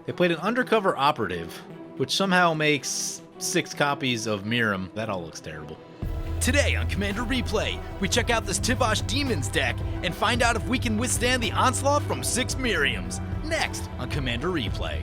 They played an undercover operative, which somehow makes 6 copies of Miirym. That all looks terrible. Today on Commander Replay, we check out this Tivash Demons deck and find out if we can withstand the onslaught from 6 Miiryms. Next on Commander Replay.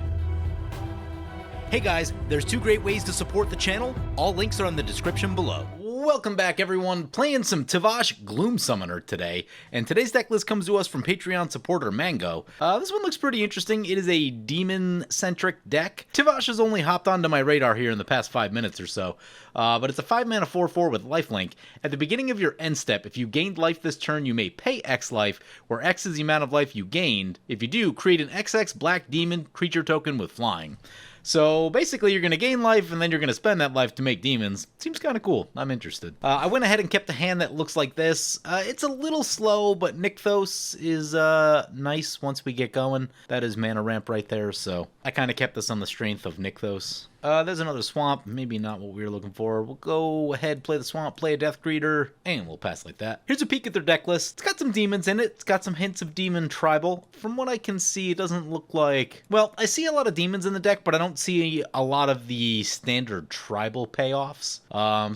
Hey guys, there's 2 great ways to support the channel. All links are in the description below. Welcome back, everyone. Playing some Tivash Gloom Summoner today, and today's deck list comes to us from Patreon supporter Mango. This one looks pretty interesting. It is a demon-centric deck. Tivash has only hopped onto my radar here in the past 5 minutes or so, but it's a 5-mana 4/4 with lifelink. At the beginning of your end step, if you gained life this turn, you may pay X life, where X is the amount of life you gained. If you do, create an XX black demon creature token with flying. So basically you're going to gain life and then you're going to spend that life to make demons. Seems kind of cool. I'm interested. I went ahead and kept a hand that looks like this. It's a little slow, but Nykthos is nice once we get going. That is mana ramp right there, so I kind of kept this on the strength of Nykthos. There's another swamp, maybe not what we were looking for. We'll go ahead, play the swamp, play a Death Greeter, and we'll pass like that. Here's a peek at their deck list. It's got some demons in it. It's got some hints of demon tribal. From what I can see, it doesn't look like... Well, I see a lot of demons in the deck, but I don't see a lot of the standard tribal payoffs.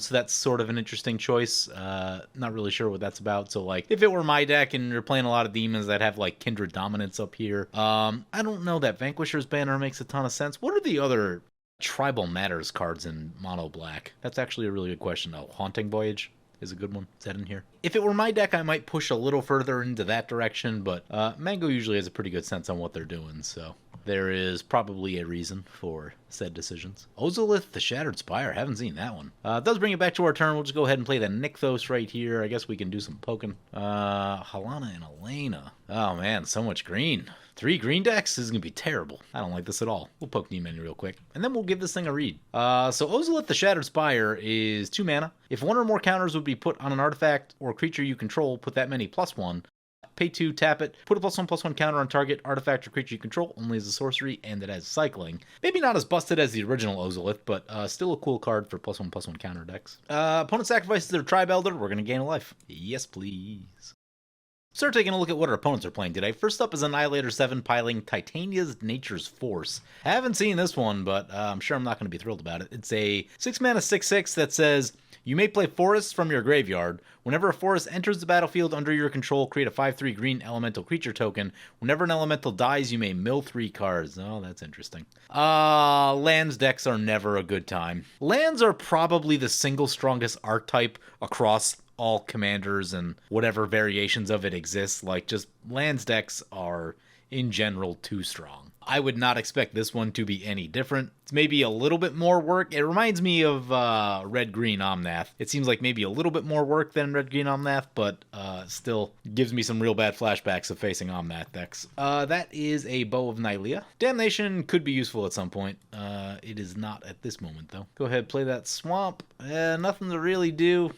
So that's sort of an interesting choice. Not really sure what that's about. So, like, if it were my deck and you're playing a lot of demons that have, like, Kindred Dominance up here, I don't know that Vanquisher's Banner makes a ton of sense. What are the other... Tribal Matters cards in mono black? That's actually a really good question. Oh, Haunting Voyage is a good one. Is that in here? If it were my deck, I might push a little further into that direction, but Mango usually has a pretty good sense on what they're doing, so there is probably a reason for said decisions. Ozolith, the Shattered Spire. Haven't seen that one. It does bring it back to our turn. We'll just go ahead and play the Nykthos right here. I guess we can do some poking. Halana and Alena. Oh man, so much green. 3 green decks? This is going to be terrible. I don't like this at all. We'll poke Demon real quick, and then we'll give this thing a read. So Ozolith the Shattered Spire is 2 mana. If 1 or more counters would be put on an artifact or creature you control, put that many +1. Pay 2, tap it, put a +1/+1 counter on target artifact or creature you control, only as a sorcery, and it has cycling. Maybe not as busted as the original Ozolith, but still a cool card for +1/+1 counter decks. Opponent sacrifices their Tribe Elder, we're going to gain a life. Yes, please. Start taking a look at what our opponents are playing today. First up is Annihilator 7 piling Titania's Nature's Force. I haven't seen this one, but I'm sure I'm not going to be thrilled about it. It's a 6-mana 6/6 that says, you may play forests from your graveyard. Whenever a forest enters the battlefield under your control, create a 5/3 green elemental creature token. Whenever an elemental dies, you may mill 3 cards. Oh, that's interesting. Lands decks are never a good time. Lands are probably the single strongest archetype across all commanders and whatever variations of it exist. Like, just lands decks are in general too strong. I would not expect this one to be any different. It's maybe a little bit more work. It reminds me of Red-Green Omnath. It seems like maybe a little bit more work than Red-Green Omnath, but still gives me some real bad flashbacks of facing Omnath decks. That is a Bow of Nylea. Damnation could be useful at some point. It is not at this moment, though. Go ahead, play that Swamp. Nothing to really do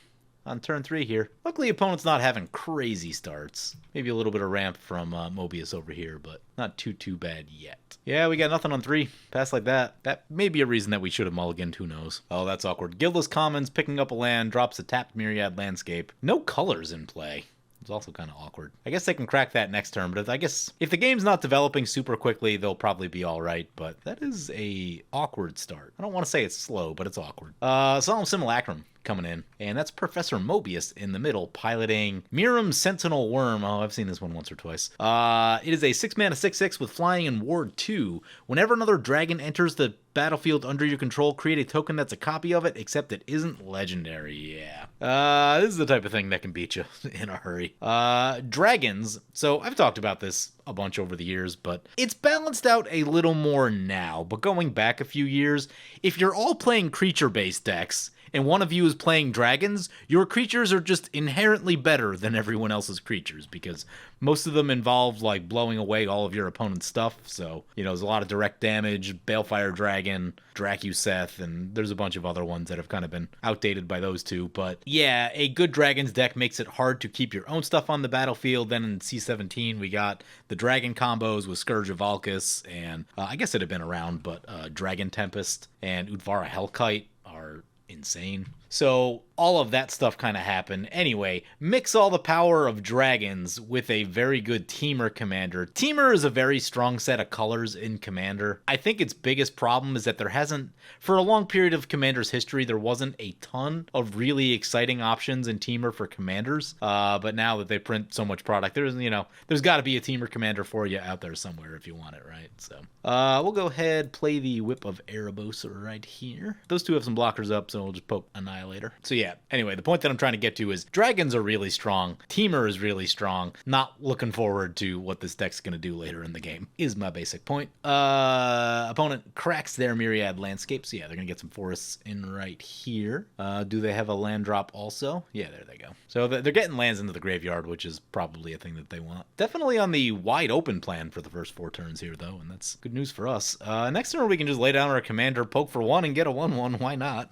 on turn 3 here. Luckily, opponent's not having crazy starts. Maybe a little bit of ramp from Mobius over here, but not too bad yet. Yeah, we got nothing on 3. Pass like that. That may be a reason that we should have mulliganed, who knows. Oh, that's awkward. Guildless Commons, picking up a land, drops a tapped Myriad Landscape. No colors in play. It's also kind of awkward. I guess they can crack that next turn, but I guess if the game's not developing super quickly, they'll probably be all right, but that is a awkward start. I don't want to say it's slow, but it's awkward. Solemn Simulacrum coming in, and that's Professor Mobius in the middle, piloting Miirym Sentinel Worm. Oh, I've seen this one once or twice. It is a 6-mana 6/6 with flying and ward 2. Whenever another dragon enters the battlefield under your control, create a token that's a copy of it, except it isn't legendary. Yeah. This is the type of thing that can beat you in a hurry. Dragons. So I've talked about this a bunch over the years, but it's balanced out a little more now. But going back a few years, if you're all playing creature-based decks, and one of you is playing dragons, your creatures are just inherently better than everyone else's creatures, because most of them involve, like, blowing away all of your opponent's stuff. So, you know, there's a lot of direct damage, Balefire Dragon, Dracuseth, and there's a bunch of other ones that have kind of been outdated by those two. But yeah, a good dragons deck makes it hard to keep your own stuff on the battlefield. Then in C17, we got the dragon combos with Scourge of Valkus, and I guess it had been around, but Dragon Tempest and Udvara Hellkite are insane. So all of that stuff kind of happened. Anyway, mix all the power of dragons with a very good Teamer commander. Teamer is a very strong set of colors in Commander. I think its biggest problem is that there hasn't, for a long period of Commander's history, there wasn't a ton of really exciting options in Teamer for commanders. But now that they print so much product, there's got to be a Teamer commander for you out there somewhere if you want it, right? So we'll go ahead, play the Whip of Erebos right here. Those two have some blockers up, so we'll just poke Annihilator. So yeah, anyway, the point that I'm trying to get to is dragons are really strong. Teamer is really strong. Not looking forward to what this deck's going to do later in the game, is my basic point. Opponent cracks their Myriad Landscape, so yeah, they're going to get some forests in right here. Do they have a land drop also? Yeah, there they go. So they're getting lands into the graveyard, which is probably a thing that they want. Definitely on the wide open plan for the first 4 turns here, though, and that's good news for us. Next turn, we can just lay down our commander, poke for 1, and get a 1/1. Why not?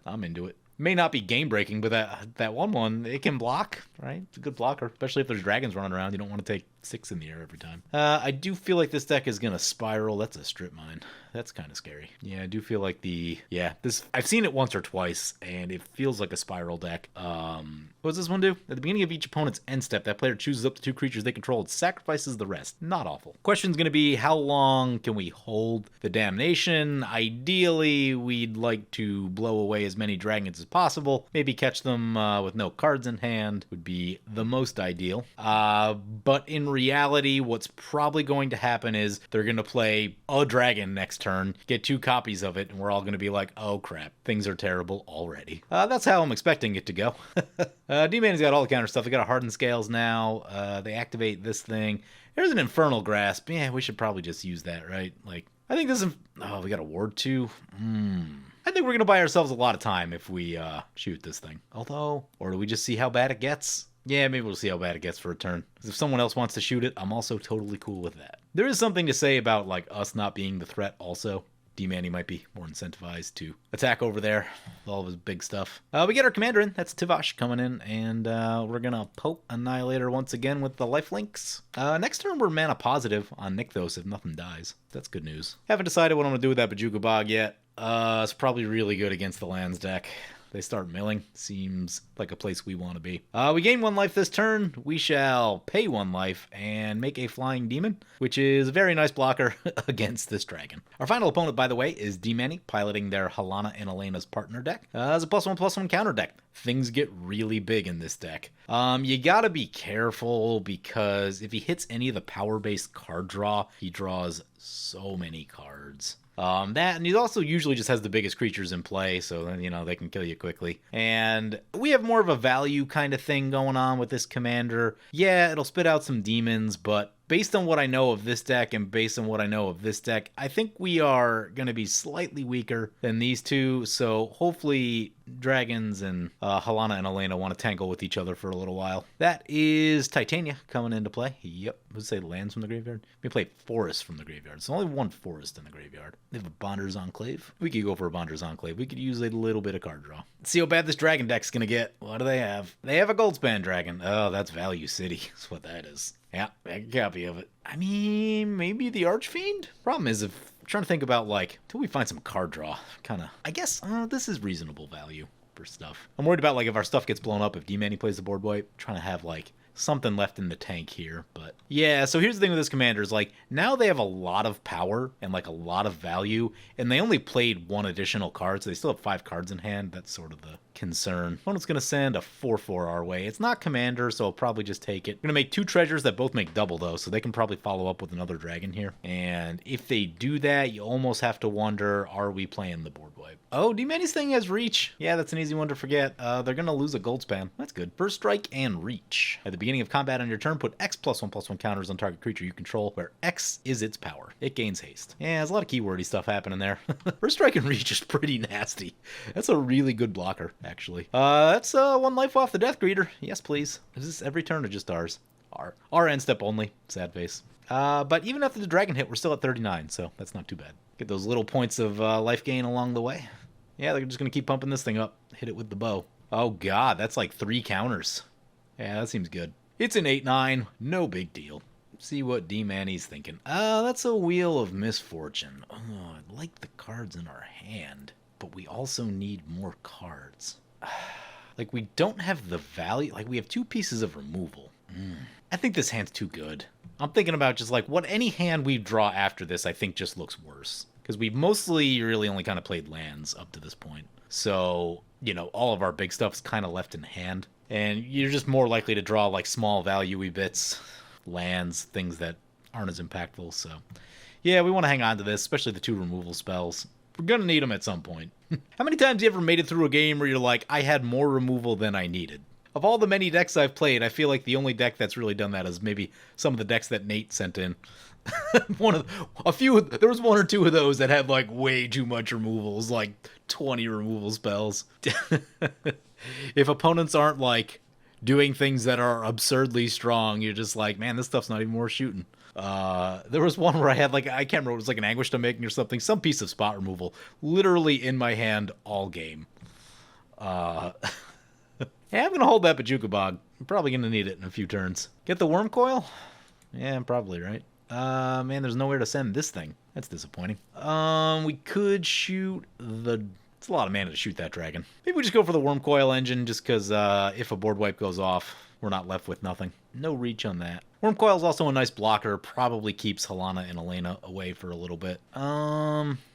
I'm into it. May not be game breaking, but that 1/1, it can block, right? It's a good blocker, especially if there's dragons running around. You don't want to take 6 in the air every time. I do feel like this deck is gonna spiral. That's a strip mine. That's kind of scary. Yeah, I do feel like I've seen it once or twice, and it feels like a spiral deck. What does this one do? At the beginning of each opponent's end step, that player chooses up to 2 creatures they control and sacrifices the rest. Not awful. Question's gonna be, how long can we hold the damnation? Ideally, we'd like to blow away as many dragons as possible. Maybe catch them with no cards in hand would be the most ideal. But in reality, what's probably going to happen is they're going to play a dragon next turn, get 2 copies of it, and we're all going to be like, oh crap, things are terrible already. That's how I'm expecting it to go. D-Man's got all the counter stuff. They got a Hardened Scales now. They activate this thing. There's an Infernal Grasp. Yeah, we should probably just use that, right? Like, I think this is... Oh, we got a Ward too? I think we're going to buy ourselves a lot of time if we shoot this thing. Although, or do we just see how bad it gets? Yeah, maybe we'll see how bad it gets for a turn. Because if someone else wants to shoot it, I'm also totally cool with that. There is something to say about, like, us not being the threat also. D-Manny might be more incentivized to attack over there with all of his big stuff. We get our commander in. That's Tivash coming in, and we're going to poke Annihilator once again with the lifelinks. Next turn, we're mana positive on Nykthos if nothing dies. That's good news. Haven't decided what I'm going to do with that Bojuka Bog yet. It's probably really good against the lands deck. They start milling. Seems like a place we want to be. We gain 1 life this turn. We shall pay 1 life and make a Flying Demon, which is a very nice blocker against this dragon. Our final opponent, by the way, is D-Manny, piloting their Halana and Alena's partner deck. As a +1/+1 counter deck. Things get really big in this deck. You gotta be careful because if he hits any of the power-based card draw, he draws so many cards. And he also usually just has the biggest creatures in play, so then, they can kill you quickly. And we have more of a value kind of thing going on with this commander. Yeah, it'll spit out some demons, but based on what I know of this deck and based on what I know of this deck, I think we are going to be slightly weaker than these two, so hopefully dragons and Halana and Alena want to tangle with each other for a little while. That is Titania coming into play. Yep, would say lands from the graveyard. We play forests from the graveyard. There's only 1 forest in the graveyard. They have a Bonder's Enclave. We could go for a Bonder's Enclave. We could use a little bit of card draw. Let's see how bad this dragon deck's going to get. What do they have? They have a Goldspan dragon. Oh, that's Value City. That's what that is. Yeah, make a copy of it. I mean, maybe the Archfiend? Problem is, if I'm trying to think about, like, until we find some card draw, kind of, I guess, this is reasonable value for stuff. I'm worried about, like, if our stuff gets blown up, if D-Manny plays the board wipe, I'm trying to have, like, something left in the tank here. But yeah, so here's the thing with this commander is, like, now they have a lot of power and, like, a lot of value, and they only played 1 additional card, so they still have 5 cards in hand. That's sort of the concern. Opponent's going to send a 4/4 our way. It's not commander, so I'll probably just take it. We're going to make 2 treasures that both make double, though, so they can probably follow up with another dragon here. And if they do that, you almost have to wonder, are we playing the board wipe? Oh, D-Manny's thing has reach. Yeah, that's an easy one to forget. They're going to lose a Goldspan. That's good. First strike and reach. At the beginning of combat on your turn, put X +1/+1 counters on target creature you control, where X is its power. It gains haste. Yeah, there's a lot of keywordy stuff happening there. First strike and reach is pretty nasty. That's a really good blocker, actually. That's 1 life off the Death Greeter. Yes, please. Is this every turn or just ours? Our end step only. Sad face. But even after the dragon hit, we're still at 39, so that's not too bad. Get those little points of life gain along the way. Yeah, they're just going to keep pumping this thing up. Hit it with the bow. Oh, God, that's like 3 counters. Yeah, that seems good. It's an 8/9. No big deal. See what D-Manny's thinking. That's a Wheel of Misfortune. Oh, I like the cards in our hand, but we also need more cards. Like, we don't have the value. Like, we have 2 pieces of removal. I think this hand's too good. I'm thinking about just, like, what any hand we draw after this I think just looks worse. Because we've mostly really only kind of played lands up to this point. So, you know, all of our big stuff's kind of left in hand. And you're just more likely to draw, like, small value-y bits, lands, things that aren't as impactful. So, yeah, we want to hang on to this, especially the 2 removal spells. We're going to need them at some point. How many times have you ever made it through a game where you're like, I had more removal than I needed? Of all the many decks I've played, I feel like the only deck that's really done that is maybe some of the decks that Nate sent in. There was 1 or 2 of those that had like way too much removals, like 20 removal spells. If opponents aren't like doing things that are absurdly strong, you're just like, man, this stuff's not even worth shooting. There was one where I had like, I can't remember, it was like an Anguish to Making or something, some piece of spot removal, literally in my hand all game. Yeah, I'm going to hold that Bajuka Bog. I'm probably going to need it in a few turns. Get the Worm Coil? Yeah, I'm probably right. Man, there's nowhere to send this thing. That's disappointing. We could shoot the... It's a lot of mana to shoot that dragon. Maybe we just go for the Worm Coil engine just because if a board wipe goes off, we're not left with nothing. No reach on that. Worm Coil's also a nice blocker. Probably keeps Halana and Alena away for a little bit.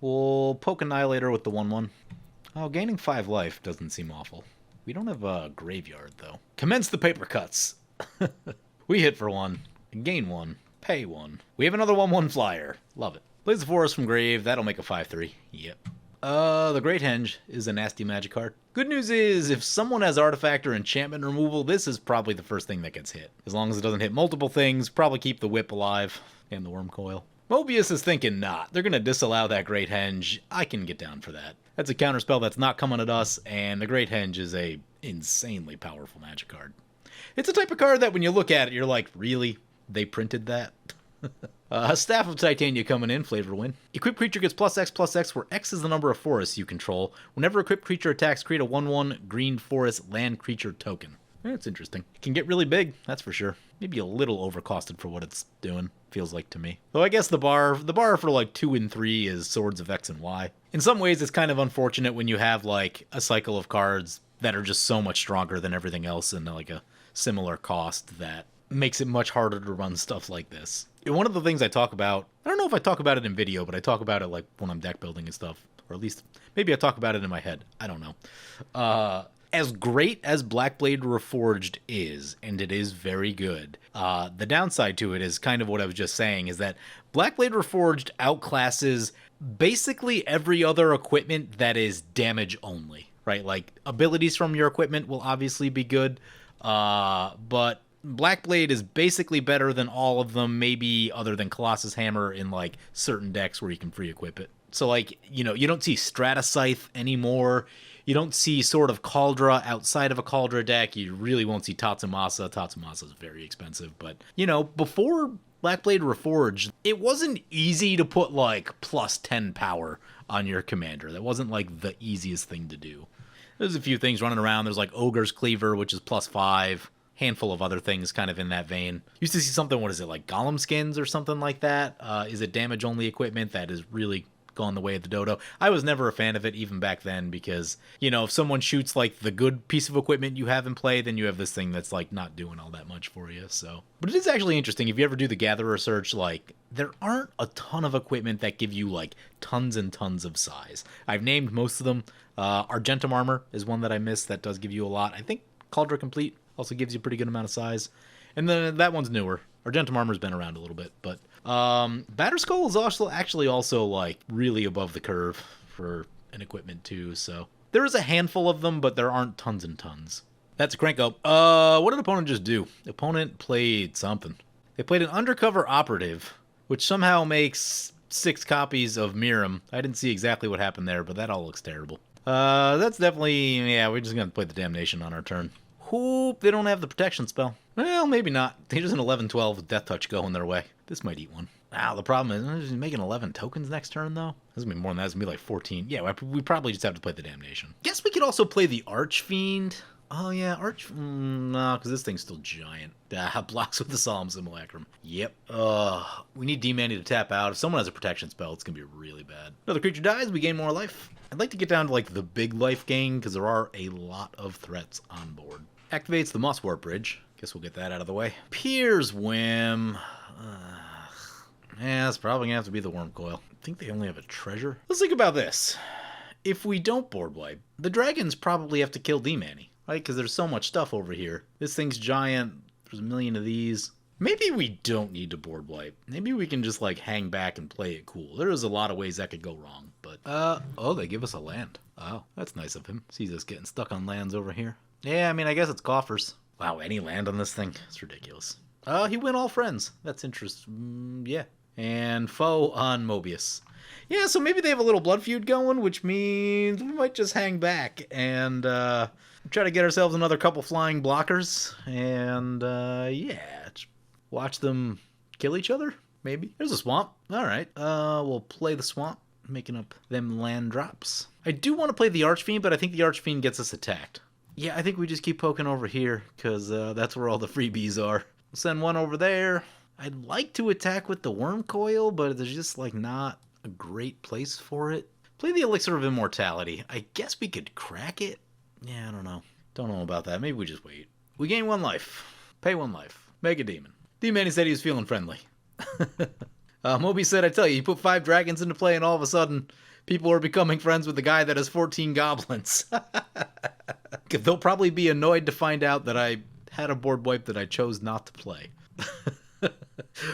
We'll poke Annihilator with the 1/1. Oh, gaining 5 life doesn't seem awful. We don't have a graveyard, though. Commence the paper cuts. We hit for 1, gain 1, pay 1. We have another 1/1 flyer. Love it. Plays the Forest from Grave. That'll make a 5/3. Yep. The Great Henge is a nasty magic card. Good news is, if someone has artifact or enchantment removal, this is probably the first thing that gets hit. As long as it doesn't hit multiple things, probably keep the Whip alive and the Worm Coil. Mobius is thinking not. They're going to disallow that Great Henge. I can get down for that. That's a counterspell that's not coming at us, and the Great Henge is a insanely powerful magic card. It's a type of card that when you look at it, you're like, really? They printed that? Staff of Titania coming in, flavor win. Equipped creature gets +X/+X, where X is the number of forests you control. Whenever equipped creature attacks, create a 1/1 green forest land creature token. That's interesting. It can get really big, that's for sure. Maybe a little overcosted for what it's doing, feels like to me. Though I guess the bar for like 2 and 3 is Swords of X and Y. In some ways, it's kind of unfortunate when you have like a cycle of cards that are just so much stronger than everything else and like a similar cost that makes it much harder to run stuff like this. And one of the things I talk about, I don't know if I talk about it in video, but I talk about it like when I'm deck building and stuff, or at least maybe I talk about it in my head. I don't know. As great as Blackblade Reforged is, and it is very good, the downside to it is kind of what I was just saying, is that Blackblade Reforged outclasses basically every other equipment that is damage only, right? Like, abilities from your equipment will obviously be good, but Blackblade is basically better than all of them, maybe other than Colossus Hammer in, like, certain decks where you can free equip it. So, like, you know, you don't see Stratascythe anymore. You don't see Sword of Kaldra outside of a Kaldra deck. You really won't see Tatsumasa. Tatsumasa is very expensive. But, you know, before Blackblade Reforged, it wasn't easy to put, like, +10 power on your commander. That wasn't, like, the easiest thing to do. There's a few things running around. There's, like, Ogre's Cleaver, which is +5. Handful of other things kind of in that vein. Used to see something, what is it, like Golem Skins or something like that? Is it damage-only equipment that is really gone the way of the dodo? I was never a fan of it even back then because, you know, if someone shoots like the good piece of equipment you have in play, then you have this thing that's like not doing all that much for you. So, but it is actually interesting. If you ever do the Gatherer search, like there aren't a ton of equipment that give you like tons and tons of size. I've named most of them. Argentum Armor is one that I missed that does give you a lot. I think Cauldron Complete also gives you a pretty good amount of size. And then that one's newer. Argentum Armor's been around a little bit, but Batterskull is also like really above the curve for an equipment too, so there is a handful of them, but there aren't tons and tons. That's a Cranko. What did opponent just do? The opponent played something. They played an Undercover Operative, which somehow makes 6 copies of Miirym. I didn't see exactly what happened there, but that all looks terrible. That's definitely, yeah, we're just gonna play the Damnation on our turn. Hope they don't have the protection spell. Well, maybe not. They're just an 11-12 with Death Touch going their way. This might eat one. Wow, the problem is he's making 11 tokens next turn, though. This is going to be more than that. It's going to be like 14. Yeah, we probably just have to play the Damnation. Guess we could also play the Archfiend. Oh, yeah, no, because this thing's still giant. Blocks with the Solemn Simulacrum. Yep. We need D-Manny to tap out. If someone has a protection spell, it's going to be really bad. Another creature dies, we gain more life. I'd like to get down to, like, the big life gain, because there are a lot of threats on board. Activates the Mosswort Bridge. Guess we'll get that out of the way. Piers Whim. Yeah, it's probably going to have to be the Worm Coil. I think they only have a treasure. Let's think about this. If we don't board wipe, the dragons probably have to kill D-Manny, right? Because there's so much stuff over here. This thing's giant. There's a million of these. Maybe we don't need to board wipe. Maybe we can just, like, hang back and play it cool. There's a lot of ways that could go wrong, but... oh, they give us a land. Oh, that's nice of him. Sees us getting stuck on lands over here. Yeah, I mean, I guess it's coffers. Wow, any land on this thing? It's ridiculous. He win all friends. That's interesting. Yeah. And foe on Mobius. Yeah, so maybe they have a little blood feud going, which means we might just hang back and try to get ourselves another couple flying blockers. And, yeah, just watch them kill each other, maybe. There's a swamp. All right. We'll play the swamp, making up them land drops. I do want to play the Archfiend, but I think the Archfiend gets us attacked. Yeah, I think we just keep poking over here, because that's where all the freebies are. We'll send one over there. I'd like to attack with the Worm Coil, but there's just, like, not a great place for it. Play the Elixir of Immortality. I guess we could crack it? Yeah, I don't know. Don't know about that. Maybe we just wait. We gain 1 life. Pay 1 life. Make a demon. D-Manny said he was feeling friendly. Moby said, I tell you put 5 dragons into play and all of a sudden people are becoming friends with the guy that has 14 goblins. They'll probably be annoyed to find out that I had a board wipe that I chose not to play.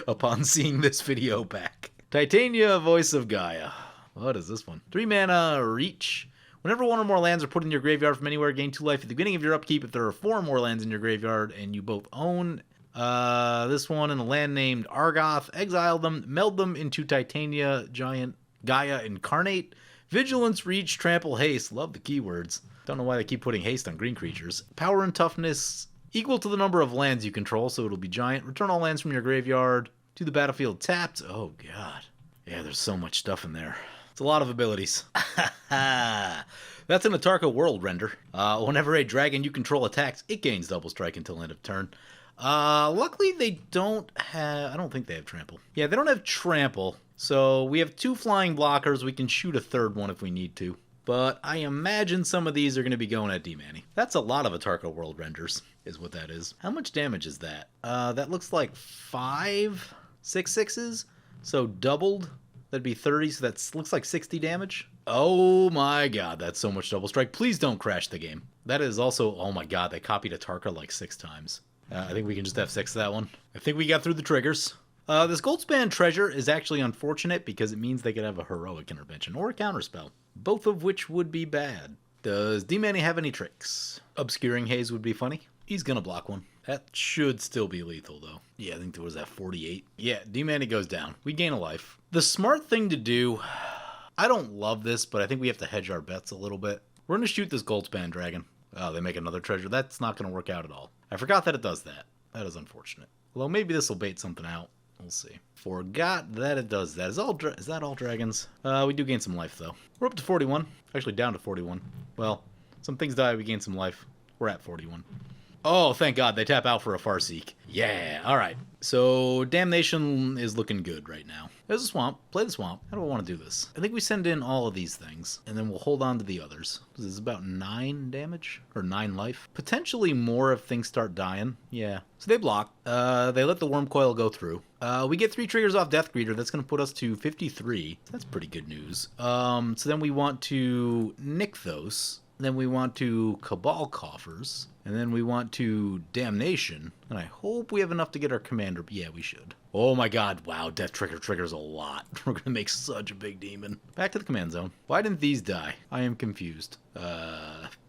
Upon seeing this video back. Titania, Voice of Gaia. What is this one? 3 mana, Reach. Whenever 1 or more lands are put in your graveyard from anywhere, gain 2 life at the beginning of your upkeep. If there are 4 or more lands in your graveyard and you both own this one and a land named Argoth, exile them, meld them into Titania, Giant, Gaia Incarnate. Vigilance, Reach, Trample, Haste. Love the keywords. Don't know why they keep putting haste on green creatures. Power and toughness equal to the number of lands you control, so it'll be giant. Return all lands from your graveyard to the battlefield tapped. Oh, God. Yeah, there's so much stuff in there. It's a lot of abilities. That's an Atarka World render. Whenever a dragon you control attacks, it gains double strike until end of turn. Luckily, they don't have... I don't think they have trample. Yeah, they don't have trample. So we have 2 flying blockers. We can shoot a 3rd one if we need to. But I imagine some of these are going to be going at D-Manny. That's a lot of Atarka World renders, is what that is. How much damage is that? That looks like 5 6/6s. So doubled. That'd be 30, so that looks like 60 damage. Oh my god, that's so much double strike. Please don't crash the game. That is also... Oh my god, they copied Atarka like 6 times. I think we can just F6 that one. I think we got through the triggers. This Goldspan Treasure is actually unfortunate because it means they could have a Heroic Intervention or a Counterspell. Both of which would be bad. Does D-Manny have any tricks? Obscuring Haze would be funny. He's gonna block one. That should still be lethal, though. Yeah, I think there was that 48. Yeah, D-Manny goes down. We gain a life. The smart thing to do... I don't love this, but I think we have to hedge our bets a little bit. We're gonna shoot this Goldspan Dragon. Oh, they make another treasure. That's not gonna work out at all. I forgot that it does that. That is unfortunate. Although maybe this will bait something out. We'll see. Forgot that it does that. Is that all dragons? We do gain some life, though. We're up to 41. Actually, down to 41. Well, some things die, we gain some life. We're at 41. Oh, thank God, they tap out for a Farseek. Yeah, alright. So, Damnation is looking good right now. There's a swamp. Play the swamp. How do I want to do this? I think we send in all of these things, and then we'll hold on to the others. This is about 9 damage? Or 9 life? Potentially more if things start dying. Yeah. So they block. They let the Worm Coil go through. We get 3 triggers off Death Greeter. That's going to put us to 53. That's pretty good news. So then we want to Nykthos. Then we want to Cabal Coffers. And then we want to Damnation. And I hope we have enough to get our commander. Yeah, we should. Oh my god, wow, Death Trigger triggers a lot. We're gonna make such a big demon. Back to the command zone. Why didn't these die? I am confused.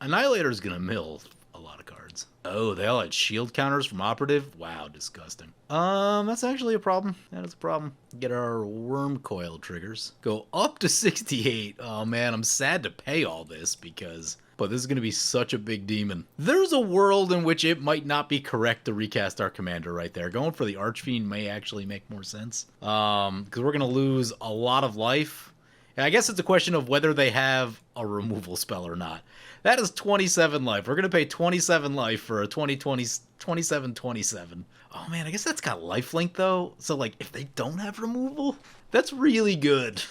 Annihilator's gonna mill a lot of cards. Oh, they all had shield counters from Operative? Wow, disgusting. That's actually a problem. That is a problem. Get our Worm Coil triggers. Go up to 68. Oh man, I'm sad to pay all this because... But this is going to be such a big demon. There's a world in which it might not be correct to recast our commander right there. Going for the Archfiend may actually make more sense. Because we're going to lose a lot of life. I guess it's a question of whether they have a removal spell or not. That is 27 life. We're going to pay 27 life for a 27-27. Oh man, I guess that's got lifelink though. So like if they don't have removal, that's really good.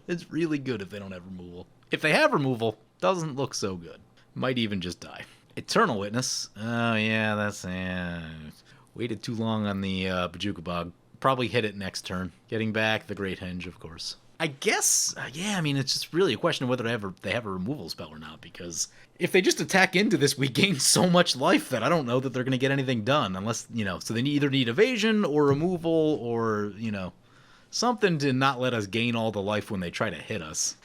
It's really good if they don't have removal. If they have removal, doesn't look so good. Might even just die. Eternal Witness. Oh yeah, that's... waited too long on the Bajuka Bog. Probably hit it next turn. Getting back the Great Henge, of course. I guess, yeah, I mean, it's just really a question of whether they have a removal spell or not, because if they just attack into this, we gain so much life that I don't know that they're going to get anything done, unless, you know, so they either need evasion or removal or, you know, something to not let us gain all the life when they try to hit us.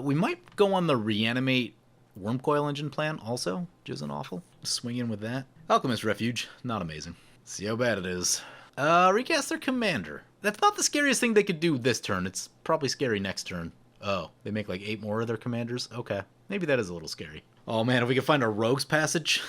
We might go on the Reanimate Wormcoil Engine plan also, which isn't awful. Swing in with that. Alchemist Refuge, not amazing. See how bad it is. Recast their commander. That's not the scariest thing they could do this turn. It's probably scary next turn. Oh, they make like 8 more of their commanders? Okay. Maybe that is a little scary. Oh man, if we could find a Rogue's Passage.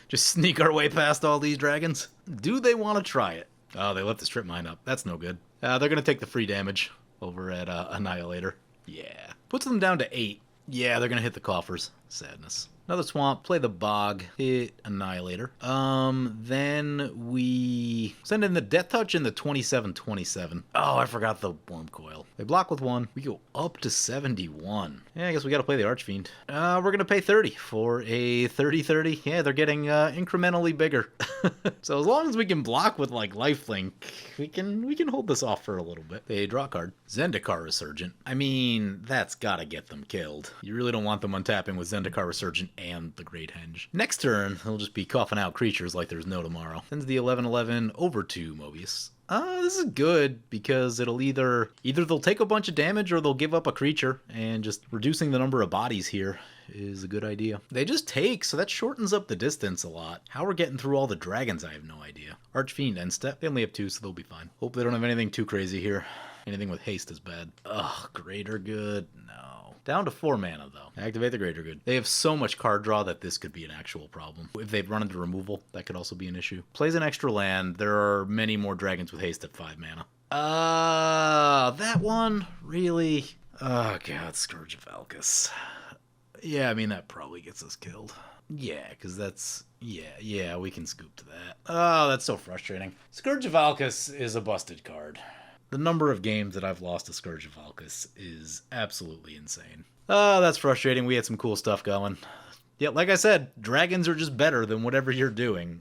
Just sneak our way past all these dragons. Do they want to try it? Oh, they left the strip mine up. That's no good. They're going to take the free damage over at Annihilator. Yeah. Puts them down to 8. Yeah, they're going to hit the coffers. Sadness. Another swamp, play the bog, hit Annihilator. Then we send in the Death Touch and the 27-27. Oh, I forgot the Wormcoil. They block with 1. We go up to 71. Yeah, I guess we gotta play the Archfiend. We're gonna pay 30 for a 30-30. Yeah, they're getting incrementally bigger. So as long as we can block with like lifelink, we can hold this off for a little bit. They draw a card. Zendikar Resurgent. I mean, that's gotta get them killed. You really don't want them untapping with Zendikar Resurgent and the Great Henge. Next turn, they'll just be coughing out creatures like there's no tomorrow. Sends the 11-11 over to Mobius. This is good because it'll either they'll take a bunch of damage or they'll give up a creature, and just reducing the number of bodies here is a good idea. They just take, so that shortens up the distance a lot. How we're getting through all the dragons, I have no idea. Archfiend end step. They only have 2, so they'll be fine. Hope they don't have anything too crazy here. Anything with haste is bad. Ugh, Greater Good, no. Down to 4 mana, though. Activate the Greater Good. They have so much card draw that this could be an actual problem. If they've run into removal, that could also be an issue. Plays an extra land. There are many more dragons with haste at 5 mana. That one? Really? Oh, God, Scourge of Valkus. Yeah, I mean, that probably gets us killed. Yeah, because that's... Yeah, we can scoop to that. Oh, that's so frustrating. Scourge of Valkus is a busted card. The number of games that I've lost to Scourge of Valkus is absolutely insane. Oh, that's frustrating. We had some cool stuff going. Yeah, like I said, dragons are just better than whatever you're doing.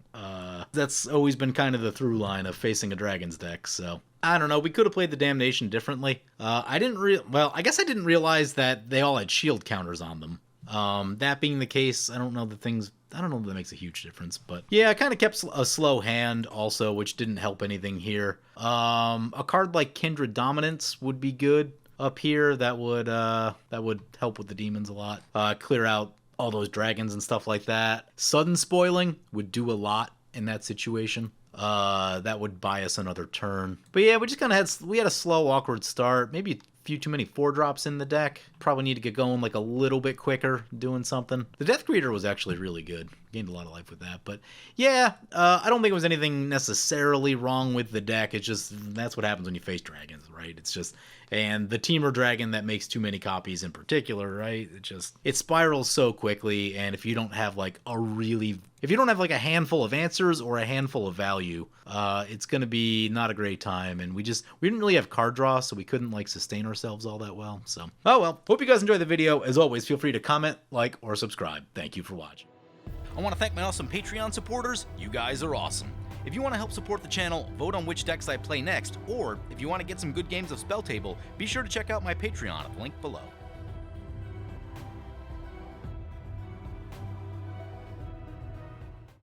That's always been kind of the through line of facing a dragons deck, so... I don't know, we could have played the Damnation differently. I guess I didn't realize that they all had shield counters on them. That being the case, I don't know that that makes a huge difference, but yeah, I kind of kept a slow hand also, which didn't help anything here. A card like Kindred Dominance would be good up here. That would help with the demons a lot. Clear out all those dragons and stuff like that. Sudden Spoiling would do a lot in that situation. That would buy us another turn. But yeah, we just kind of had a slow, awkward start. Maybe a few too many 4-drops in the deck. Probably need to get going like a little bit quicker doing something. The Death Greeter was actually really good. Gained a lot of life with that. But yeah, I don't think it was anything necessarily wrong with the deck. It's just, that's what happens when you face dragons, right? It's just, and the Teamer Dragon that makes too many copies in particular, right? It spirals so quickly, and if you don't have like a handful of answers or a handful of value, it's going to be not a great time. And we didn't really have card draw, so we couldn't like sustain ourselves all that well. So, oh well. Hope you guys enjoyed the video. As always, feel free to comment, like, or subscribe. Thank you for watching. I want to thank my awesome Patreon supporters. You guys are awesome. If you want to help support the channel, vote on which decks I play next, or if you want to get some good games of Spell Table, be sure to check out my Patreon at the link below.